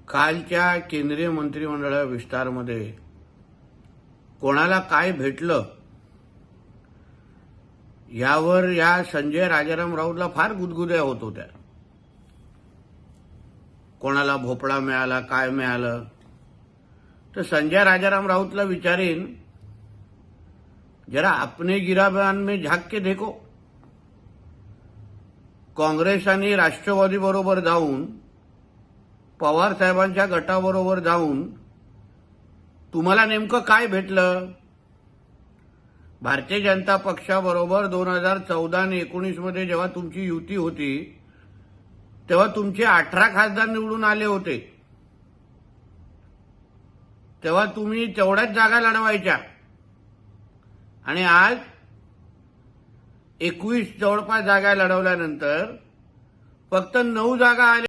कालच्या केंद्रीय मंत्रिमंडळ विस्तारमध्ये कोणाला काय भेटलं यावर या संजय राजाराम राऊतला फार गुदगुद्या होत होत्या. कोणाला भोपळा मिळाला, काय मिळालं. तर संजय राजाराम राऊतला विचारेन, जरा अपने गिराबान में झाक के देखो. काँग्रेस आणि राष्ट्रवादी बरोबर जाऊन, पवार साहेबांच्या गटाबरोबर जाऊन तुम्हाला नेमकं काय भेटलं? भारतीय जनता पक्षाबरोबर 2014 आणि 19 मध्ये जेव्हा तुमची युती होती तेव्हा तुमचे 18 खासदार निवडून आले होते. तेव्हा तुम्ही तेवढ्याच जागा लढवायच्या आणि आज 21 जवळपास जागा लढवल्यानंतर फक्त 9 जागा आल्या.